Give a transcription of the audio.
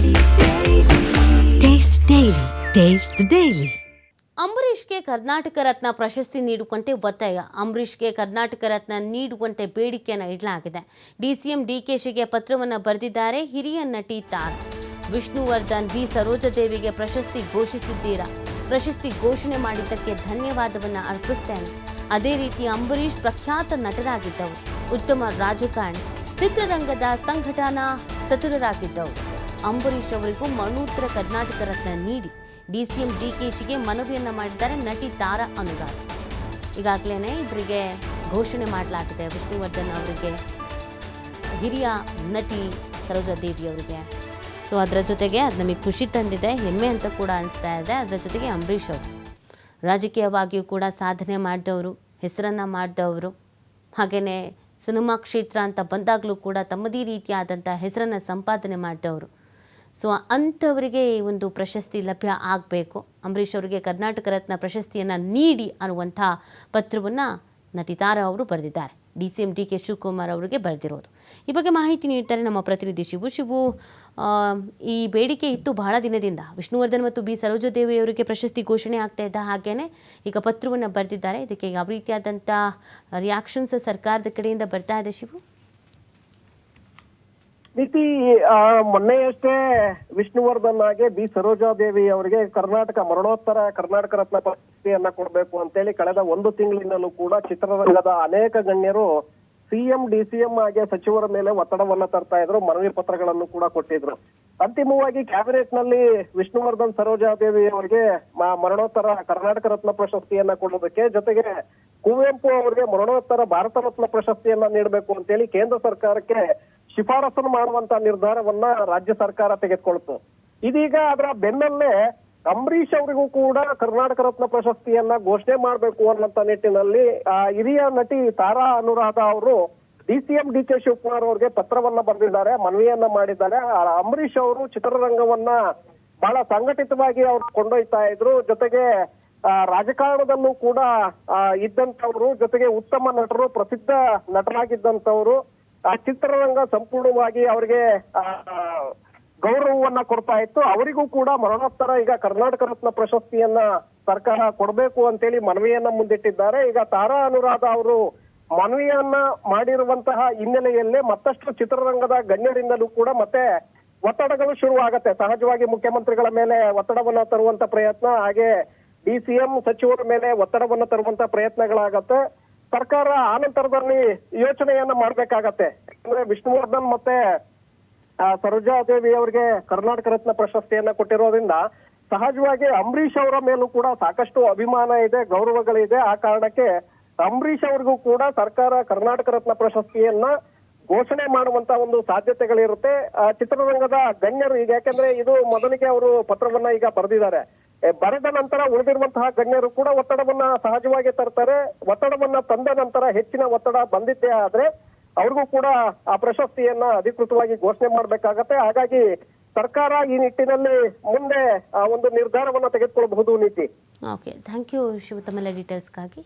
Taste Daily. Taste the Daily. ಅಂಬರೀಷ್ಗೆ Karnataka Ratna ಪ್ರಶಸ್ತಿ ನೀಡುವಂತೆ ಒತ್ತಾಯ. ಅಂಬರೀಷ್ಗೆ ಕರ್ನಾಟಕ ರತ್ನ ನೀಡುವಂತೆ ಬೇಡಿಕೆಯನ್ನು ಇಡಲಾಗಿದೆ. ಡಿಸಿಎಂ ಡಿಕೆಶಿಗೆ ಪತ್ರವನ್ನು ಬರೆದಿದ್ದಾರೆ ಹಿರಿಯ ನಟಿ ತಾರಾ. ವಿಷ್ಣುವರ್ಧನ್, ಬಿ ಸರೋಜಾದೇವಿಗೆ ಪ್ರಶಸ್ತಿ ಘೋಷಿಸಿದ್ದೀರಾ? ಪ್ರಶಸ್ತಿ ಘೋಷಣೆ ಮಾಡಿದ್ದಕ್ಕೆ ಧನ್ಯವಾದವನ್ನು ಅರ್ಪಿಸ್ತೇನೆ. ಅದೇ ರೀತಿ ಅಂಬರೀಷ್ ಪ್ರಖ್ಯಾತ ನಟರಾಗಿದ್ದವರು, ಉತ್ತಮ ರಾಜಕಾರಣಿ, ಚಿತ್ರರಂಗದ ಸಂಘಟನಾ ಚತುರರಾಗಿದ್ದವರು. ಅಂಬರೀಷ್ ಅವರಿಗೂ ಮರಣೋತ್ತರ ಕರ್ನಾಟಕ ರತ್ನ ನೀಡಿ ಡಿಸಿಎಂ ಡಿಕೆಶಿಗೆ ಮನವಿಯನ್ನು ಮಾಡಿದ್ದಾರೆ ನಟಿ ತಾರಾ ಅನುರಾಧ. ಈಗಾಗಲೇ ಇವರಿಗೆ ಘೋಷಣೆ ಮಾಡಲಾಗಿದೆ. ವಿಷ್ಣುವರ್ಧನ್ ಅವರಿಗೆ, ಹಿರಿಯ ನಟಿ ಸರೋಜಾದೇವಿ ಅವರಿಗೆ. ಸೊ ಅದರ ಜೊತೆಗೆ ಅದು ನಮಗೆ ಖುಷಿ ತಂದಿದೆ, ಹೆಮ್ಮೆ ಅಂತ ಕೂಡ ಅನಿಸ್ತಾ ಇದೆ. ಅದರ ಜೊತೆಗೆ ಅಂಬರೀಷ್ ಅವರು ರಾಜಕೀಯವಾಗಿಯೂ ಕೂಡ ಸಾಧನೆ ಮಾಡಿದವರು, ಹೆಸರನ್ನು ಮಾಡಿದವರು, ಹಾಗೆಯೇ ಸಿನಿಮಾ ಕ್ಷೇತ್ರ ಅಂತ ಬಂದಾಗಲೂ ಕೂಡ ತಮ್ಮದೇ ರೀತಿಯಾದಂಥ ಹೆಸರನ್ನು ಸಂಪಾದನೆ ಮಾಡಿದವರು. ಸೊ ಅಂಥವರಿಗೆ ಈ ಒಂದು ಪ್ರಶಸ್ತಿ ಲಭ್ಯ ಆಗಬೇಕು. ಅಂಬರೀಷ್ ಅವರಿಗೆ ಕರ್ನಾಟಕ ರತ್ನ ಪ್ರಶಸ್ತಿಯನ್ನು ನೀಡಿ ಅನ್ನುವಂಥ ಪತ್ರವನ್ನು ನಟಿ ತಾರಾ ಅವರು ಬರೆದಿದ್ದಾರೆ. ಡಿಸಿಎಂ ಡಿಕೆ ಶಿವಕುಮಾರ್ ಅವರಿಗೆ ಬರೆದಿರೋದು. ಈ ಬಗ್ಗೆ ಮಾಹಿತಿ ನೀಡ್ತಾರೆ ನಮ್ಮ ಪ್ರತಿನಿಧಿ ಶಿವು. ಈ ಬೇಡಿಕೆ ಇತ್ತು ಬಹಳ ದಿನದಿಂದ. ವಿಷ್ಣುವರ್ಧನ್ ಮತ್ತು ಬಿ ಸರೋಜಾದೇವಿ ಅವರಿಗೆ ಪ್ರಶಸ್ತಿ ಘೋಷಣೆ ಆಗ್ತಾ ಇದ್ದ ಹಾಗೇನೆ ಈಗ ಪತ್ರವನ್ನು ಬರೆದಿದ್ದಾರೆ. ಇದಕ್ಕೆ ಯಾವ ರೀತಿಯಾದಂಥ ರಿಯಾಕ್ಷನ್ಸ್ ಸರ್ಕಾರದ ಕಡೆಯಿಂದ ಬರ್ತಾ ಇದೆ ಶಿವು? ನೀತಿ ಮೊನ್ನೆಯಷ್ಟೇ ವಿಷ್ಣುವರ್ಧನ್ ಹಾಗೆ ಬಿ ಸರೋಜಾದೇವಿ ಅವರಿಗೆ ಮರಣೋತ್ತರ ಕರ್ನಾಟಕ ರತ್ನ ಪ್ರಶಸ್ತಿಯನ್ನ ಕೊಡಬೇಕು ಅಂತೇಳಿ ಕಳೆದ ಒಂದು ತಿಂಗಳಿನಲ್ಲೂ ಕೂಡ ಚಿತ್ರರಂಗದ ಅನೇಕ ಗಣ್ಯರು ಸಿಎಂ ಡಿಸಿಎಂ ಹಾಗೆ ಸಚಿವರ ಮೇಲೆ ಒತ್ತಡವನ್ನ ತರ್ತಾ ಇದ್ರು, ಮನವಿ ಪತ್ರಗಳನ್ನು ಕೂಡ ಕೊಟ್ಟಿದ್ರು. ಅಂತಿಮವಾಗಿ ಕ್ಯಾಬಿನೆಟ್ ನಲ್ಲಿ ವಿಷ್ಣುವರ್ಧನ್ ಸರೋಜಾದೇವಿ ಅವರಿಗೆ ಮರಣೋತ್ತರ ಕರ್ನಾಟಕ ರತ್ನ ಪ್ರಶಸ್ತಿಯನ್ನ ಕೊಡೋದಕ್ಕೆ, ಜೊತೆಗೆ ಕುವೆಂಪು ಅವರಿಗೆ ಮರಣೋತ್ತರ ಭಾರತ ರತ್ನ ಪ್ರಶಸ್ತಿಯನ್ನ ನೀಡಬೇಕು ಅಂತೇಳಿ ಕೇಂದ್ರ ಸರ್ಕಾರಕ್ಕೆ ಶಿಫಾರಸನ್ನು ಮಾಡುವಂತ ನಿರ್ಧಾರವನ್ನ ರಾಜ್ಯ ಸರ್ಕಾರ ತೆಗೆದುಕೊಳ್ತು. ಇದೀಗ ಅದರ ಬೆನ್ನಲ್ಲೇ ಅಂಬರೀಷ್ ಅವರಿಗೂ ಕೂಡ ಕರ್ನಾಟಕ ರತ್ನ ಪ್ರಶಸ್ತಿಯನ್ನ ಘೋಷಣೆ ಮಾಡಬೇಕು ಅನ್ನುವಂತ ನಿಟ್ಟಿನಲ್ಲಿ ಹಿರಿಯ ನಟಿ ತಾರಾ ಅನುರಾಧ ಅವರು ಡಿಸಿಎಂ ಡಿಕೆ ಶಿವಕುಮಾರ್ ಅವರಿಗೆ ಪತ್ರವನ್ನ ಬರೆದಿದ್ದಾರೆ, ಮನವಿಯನ್ನ ಮಾಡಿದ್ದಾರೆ. ಅಂಬರೀಷ್ ಅವರು ಚಿತ್ರರಂಗವನ್ನ ಬಹಳ ಸಂಘಟಿತವಾಗಿ ಅವರು ಕೊಂಡೊಯ್ತಾ ಇದ್ರು, ಜೊತೆಗೆ ರಾಜಕಾರಣದಲ್ಲೂ ಕೂಡ ಇದ್ದಂಥವ್ರು, ಜೊತೆಗೆ ಉತ್ತಮ ನಟರು, ಪ್ರಸಿದ್ಧ ನಟರಾಗಿದ್ದಂಥವ್ರು. ಚಿತ್ರರಂಗ ಸಂಪೂರ್ಣವಾಗಿ ಅವರಿಗೆ ಗೌರವವನ್ನ ಕೊಡ್ತಾ ಇತ್ತು. ಅವರಿಗೂ ಕೂಡ ಮರಣೋತ್ತರ ಈಗ ಕರ್ನಾಟಕ ರತ್ನ ಪ್ರಶಸ್ತಿಯನ್ನ ಸರ್ಕಾರ ಕೊಡಬೇಕು ಅಂತೇಳಿ ಮನವಿಯನ್ನ ಮುಂದಿಟ್ಟಿದ್ದಾರೆ. ಈಗ ತಾರಾ ಅನುರಾಧ ಅವರು ಮನವಿಯನ್ನ ಮಾಡಿರುವಂತಹ ಹಿನ್ನೆಲೆಯಲ್ಲೇ ಮತ್ತಷ್ಟು ಚಿತ್ರರಂಗದ ಗಣ್ಯರಿಂದಲೂ ಕೂಡ ಮತ್ತೆ ಒತ್ತಡಗಳು ಶುರುವಾಗತ್ತೆ. ಸಹಜವಾಗಿ ಮುಖ್ಯಮಂತ್ರಿಗಳ ಮೇಲೆ ಒತ್ತಡವನ್ನ ತರುವಂತ ಪ್ರಯತ್ನ, ಹಾಗೆ ಡಿಸಿಎಂ ಸಚಿವರ ಮೇಲೆ ಒತ್ತಡವನ್ನ ತರುವಂತ ಪ್ರಯತ್ನಗಳಾಗತ್ತೆ. ಸರ್ಕಾರ ಆನಂತರದಲ್ಲಿ ಯೋಚನೆಯನ್ನ ಮಾಡ್ಬೇಕಾಗತ್ತೆ. ಯಾಕಂದ್ರೆ ವಿಷ್ಣುವರ್ಧನ್ ಮತ್ತೆ ಸರೋಜಾದೇವಿ ಅವರಿಗೆ ಕರ್ನಾಟಕ ರತ್ನ ಪ್ರಶಸ್ತಿಯನ್ನ ಕೊಟ್ಟಿರೋದ್ರಿಂದ ಸಹಜವಾಗಿ ಅಂಬರೀಷ್ ಅವರ ಮೇಲೂ ಕೂಡ ಸಾಕಷ್ಟು ಅಭಿಮಾನ ಇದೆ, ಗೌರವಗಳಿದೆ. ಆ ಕಾರಣಕ್ಕೆ ಅಂಬರೀಷ್ ಅವ್ರಿಗೂ ಕೂಡ ಸರ್ಕಾರ ಕರ್ನಾಟಕ ರತ್ನ ಪ್ರಶಸ್ತಿಯನ್ನ ಘೋಷಣೆ ಮಾಡುವಂತ ಒಂದು ಸಾಧ್ಯತೆಗಳಿರುತ್ತೆ. ಚಿತ್ರರಂಗದ ಗಣ್ಯರು ಈಗ, ಯಾಕಂದ್ರೆ ಇದು ಮೊದಲಿಗೆ ಅವರು ಪತ್ರವನ್ನ ಈಗ ಬರೆದಿದ್ದಾರೆ, ಬರೆದ ನಂತರ ಉಳಿದಿರುವಂತಹ ಗಣ್ಯರು ಕೂಡ ಒತ್ತಡವನ್ನ ಸಹಜವಾಗಿ ತರ್ತಾರೆ. ಒತ್ತಡವನ್ನ ತಂದ ನಂತರ ಹೆಚ್ಚಿನ ಒತ್ತಡ ಬಂದಿದ್ದೇ ಆದ್ರೆ ಅವ್ರಿಗೂ ಕೂಡ ಆ ಪ್ರಶಸ್ತಿಯನ್ನ ಅಧಿಕೃತವಾಗಿ ಘೋಷಣೆ ಮಾಡ್ಬೇಕಾಗತ್ತೆ. ಹಾಗಾಗಿ ಸರ್ಕಾರ ಈ ನಿಟ್ಟಿನಲ್ಲಿ ಮುಂದೆ ಒಂದು ನಿರ್ಧಾರವನ್ನ ತೆಗೆದುಕೊಳ್ಳಬಹುದು. ನೀತಿ. ಓಕೆ, ಥ್ಯಾಂಕ್ ಯು ಶಿವ, ತಮ್ಮೆಲ್ಲ ಡೀಟೇಲ್ಸ್ಗಾಗಿ.